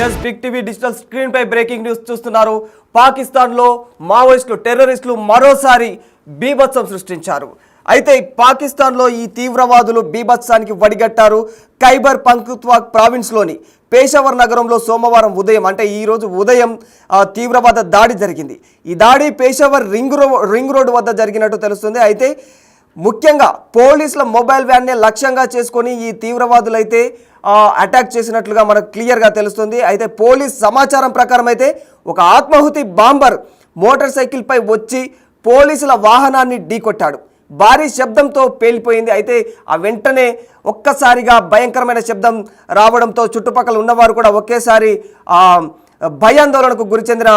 Yes Big TV digital screen పై breaking news చూస్తున్నారు. పాకిస్తాన్లో మావోయిస్టులు టెర్రరిస్టులు మరోసారి బీభత్సం సృష్టించారు. అయితే పాకిస్తాన్లో ఈ తీవ్రవాదులు బీభత్సానికి వడిగట్టారు. ఖైబర్ పఖ్తూన్ఖ్వా ప్రావిన్స్లోని పేషావర్ నగరంలో సోమవారం ఉదయం అంటే ఈరోజు ఉదయం తీవ్రవాద దాడి జరిగింది. ఈ దాడి పేషావర్ రింగ్ రోడ్ వద్ద జరిగినట్టు తెలుస్తుంది. అయితే ముఖ్యంగా పోలీసుల మొబైల్ వ్యాన్నే లక్ష్యంగా చేసుకొని ఈ తీవ్రవాదులు అయితే అటాక్ చేసినట్లుగా మనకు క్లియర్గా తెలుస్తుంది. అయితే పోలీస్ సమాచారం ప్రకారం అయితే ఒక ఆత్మాహుతి బాంబర్ మోటార్ సైకిల్పై వచ్చి పోలీసుల వాహనాన్ని ఢీకొట్టాడు. భారీ శబ్దంతో పేలిపోయింది. అయితే ఆ వెంటనే ఒక్కసారిగా భయంకరమైన శబ్దం రావడంతో చుట్టుపక్కల ఉన్నవారు కూడా ఒకేసారి భయాందోళనకు గురి చెందిన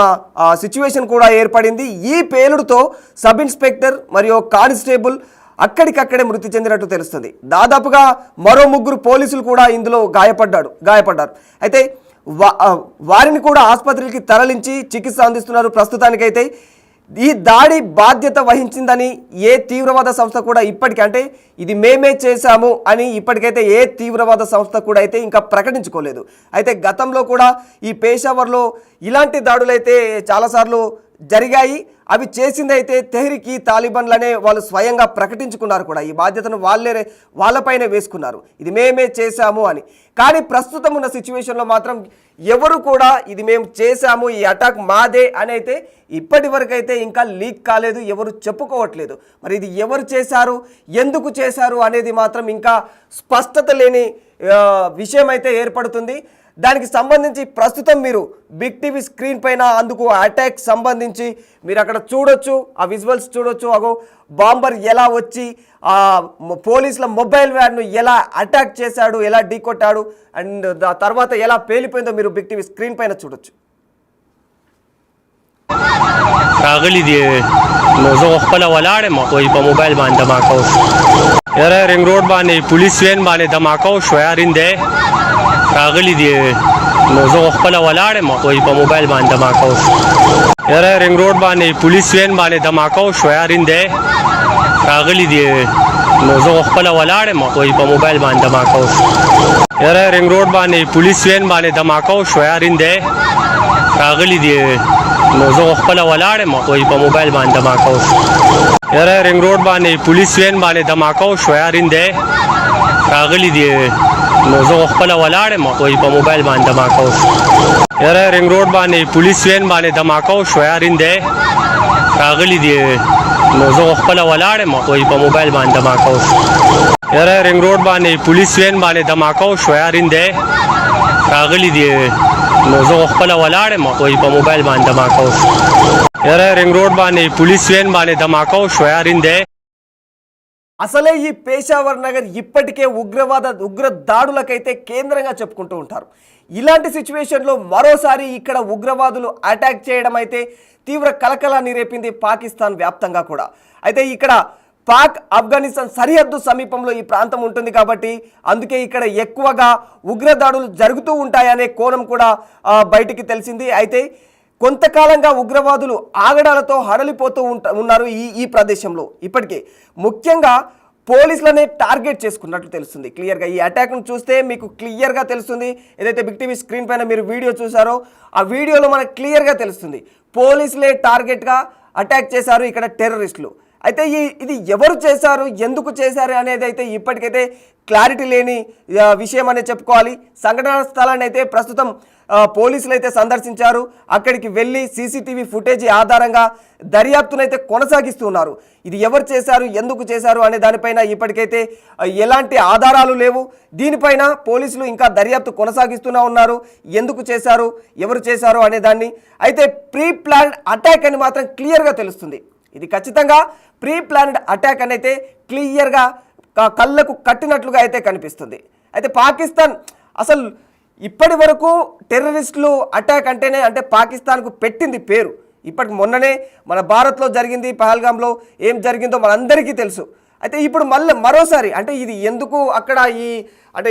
సిచ్యువేషన్ కూడా ఏర్పడింది. ఈ పేలుడుతో సబ్ ఇన్స్పెక్టర్ మరియు కానిస్టేబుల్ అక్కడికక్కడే మృతి చెందినట్టు తెలుస్తుంది. దాదాపుగా మరో 3 పోలీసులు కూడా ఇందులో గాయపడ్డారు. అయితే వారిని కూడా ఆసుపత్రికి తరలించి చికిత్స అందిస్తున్నారు. ప్రస్తుతానికైతే ఈ దాడి బాధ్యత వహించిందని ఏ తీవ్రవాద సంస్థ కూడా ఇప్పటికీ అంటే ఇది మేమే చేశాము అని ఇప్పటికైతే ఏ తీవ్రవాద సంస్థ కూడా అయితే ఇంకా ప్రకటించుకోలేదు. అయితే గతంలో కూడా ఈ పేషావర్లో ఇలాంటి దాడులైతే చాలాసార్లు జరిగాయి. అవి చేసిందైతే తెహ్రీక్ ఈ తాలిబాన్లనే వాళ్ళు స్వయంగా ప్రకటించుకున్నారు కూడా. ఈ బాధ్యతను వాళ్ళపైనే వేసుకున్నారు, ఇది మేమే చేశాము అని. కానీ ప్రస్తుతం ఉన్న సిచ్యువేషన్లో మాత్రం ఎవరు కూడా ఇది మేము చేశాము, ఈ అటాక్ మాదే అని అయితే ఇప్పటి వరకు అయితే ఇంకా లీక్ కాలేదు, ఎవరు చెప్పుకోవట్లేదు. మరి ఇది ఎవరు చేశారు, ఎందుకు చేశారు అనేది మాత్రం ఇంకా స్పష్టత లేని విషయం అయితే ఏర్పడుతుంది. దానికి సంబంధించి ప్రస్తుతం మీరు బిగ్ టీవీ స్క్రీన్ పైన అందుకు అటాక్ సంబంధించి మీరు అక్కడ చూడొచ్చు, ఆ విజువల్స్ చూడొచ్చు. అగో బాంబర్ ఎలా వచ్చి పోలీసుల మొబైల్ వ్యాన్ను ఎలా అటాక్ చేశాడు, ఎలా ఢీకొట్టాడు అండ్ తర్వాత ఎలా పేలిపోయిందో మీరు బిగ్ టీవీ స్క్రీన్ పైన చూడొచ్చు. راغلی دی نو زه خپل ولاړم کوی په موبایل باندې دماکو یاره رنگ روډ باندې پولیس وین باندې دماکو شو یارینده راغلی دی نو زه خپل ولاړم کوی په موبایل باندې دماکو یاره رنگ روډ باندې پولیس وین باندې دماکو شو یارینده راغلی دی نو زه خپل ولاړم کوی په موبایل باندې دماکو یاره رنگ روډ باندې پولیس وین باندې دماکو شو یارینده راغلی دی نو زه خپل ولاړم کوی په موبایل باندې دماکو یاره رنگ روډ باندې پولیس وین باندې دماکو شو یارینده راغلی دی نو زه خپل ولاړم کوی په موبایل باندې دماکو یاره رنگ روډ باندې پولیس وین باندې دماکو شو یارینده راغلی دی نو زه خپل ولاړم کوی په موبایل باندې دماکو یاره رنگ روډ باندې پولیس وین باندې دماکو شو یارینده راغلی دی نو زه خپل ولاړم کوی په موبایل باندې دماکو یاره رنگ روډ باندې پولیس وین باندې دماکو شو یارینده. అసలే ఈ పేషావర్ నగర్ ఇప్పటికే ఉగ్ర దాడులకైతే కేంద్రంగా చెప్పుకుంటూ ఉంటారు. ఇలాంటి సిచ్యువేషన్లో మరోసారి ఇక్కడ ఉగ్రవాదులు అటాక్ చేయడం అయితే తీవ్ర కలకలాన్ని రేపింది పాకిస్తాన్ వ్యాప్తంగా కూడా. అయితే ఇక్కడ పాక్ ఆఫ్ఘనిస్తాన్ సరిహద్దు సమీపంలో ఈ ప్రాంతం ఉంటుంది కాబట్టి అందుకే ఇక్కడ ఎక్కువగా ఉగ్రదాడులు జరుగుతూ ఉంటాయనే కోణం కూడా బయటికి తెలిసింది. అయితే కొంతకాలంగా ఉగ్రవాదులు ఆగడాలతో హడలిపోతూ ఉన్నారు ఈ ప్రదేశంలో. ఇప్పటికే ముఖ్యంగా పోలీసులనే టార్గెట్ చేసుకున్నట్లు తెలుస్తుంది క్లియర్గా. ఈ అటాక్ను చూస్తే మీకు క్లియర్గా తెలుస్తుంది. ఏదైతే బిగ్ టీవీ స్క్రీన్ పైన మీరు వీడియో చూసారో ఆ వీడియోలో మనకు క్లియర్గా తెలుస్తుంది పోలీసులే టార్గెట్గా అటాక్ చేశారు ఇక్కడ టెర్రరిస్టులు. అయితే ఇది ఎవరు చేశారు, ఎందుకు చేశారు అనేది అయితే ఇప్పటికైతే క్లారిటీ లేని విషయం అనే చెప్పుకోవాలి. సంఘటనా స్థలాన్ని అయితే ప్రస్తుతం పోలీసులు అయితే సందర్శించారు. అక్కడికి వెళ్ళి సీసీటీవీ ఫుటేజ్ ఆధారంగా దర్యాప్తునైతే కొనసాగిస్తున్నారు. ఇది ఎవరు చేశారు, ఎందుకు చేశారు అనే దానిపైన ఇప్పటికైతే ఎలాంటి ఆధారాలు లేవు. దీనిపైన పోలీసులు ఇంకా దర్యాప్తు కొనసాగిస్తూనే ఉన్నారు. ఎందుకు చేశారు, ఎవరు చేశారు అనే దాన్ని అయితే ప్రీ ప్లాన్డ్ అటాక్ అని మాత్రం క్లియర్గా తెలుస్తుంది. ఇది ఖచ్చితంగా ప్రీ ప్లాన్డ్ అటాక్ అని అయితే క్లియర్గా కళ్ళకు కట్టినట్లుగా అయితే కనిపిస్తుంది. అయితే పాకిస్తాన్ అసలు ఇప్పటి వరకు టెర్రరిస్టులు అటాక్ అంటేనే అంటే పాకిస్తాన్కు పెట్టింది పేరు. ఇప్పటికి మొన్ననే మన భారత్లో జరిగింది, పహల్గామ్లో ఏం జరిగిందో మనందరికీ తెలుసు. అయితే ఇప్పుడు మరోసారి అంటే ఇది ఎందుకు అక్కడ ఈ అంటే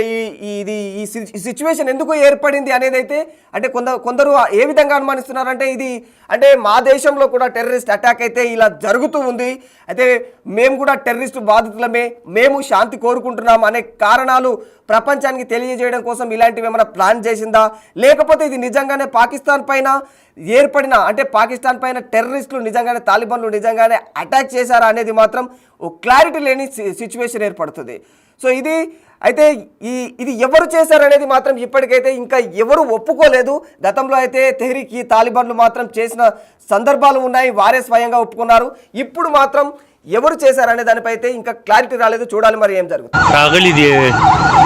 ఈ సిచ్యువేషన్ ఎందుకు ఏర్పడింది అనేది అయితే అంటే కొందరు ఏ విధంగా అనుమానిస్తున్నారంటే ఇది అంటే మా దేశంలో కూడా టెర్రరిస్ట్ అటాక్ అయితే ఇలా జరుగుతూ ఉంది, అయితే మేము కూడా టెర్రరిస్ట్ బాధితులమే, మేము శాంతి కోరుకుంటున్నాం అనే కారణాలు ప్రపంచానికి తెలియజేయడం కోసం ఇలాంటివి ఏమైనా ప్లాన్ చేసిందా, లేకపోతే ఇది నిజంగానే పాకిస్తాన్ పైన ఏర్పడిన అంటే పాకిస్తాన్ పైన టెర్రరిస్టులు నిజంగానే తాలిబాన్లు నిజంగానే అటాక్ చేశారా అనేది మాత్రం ఓ క్లారిటీ లేని సిచ్యువేషన్ ఏర్పడుతుంది. సో ఇది ఎవరు చేశారనేది మాత్రం ఇప్పటికైతే ఇంకా ఎవరు ఒప్పుకోలేదు. గతంలో అయితే తెహ్రీక్ ఈ తాలిబాన్లు మాత్రం చేసిన సందర్భాలు ఉన్నాయి, వారే స్వయంగా ఒప్పుకున్నారు. ఇప్పుడు మాత్రం ఎవరు చేశారనే దానిపై అయితే ఇంకా క్లారిటీ రాలేదు, చూడాలి మరి ఏం జరుగుతుంది. راغلی دی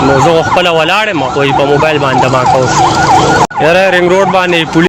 نو زه خپل ولاړم خو په موبایل باندې ما کوم یاره رنگ روډ باندې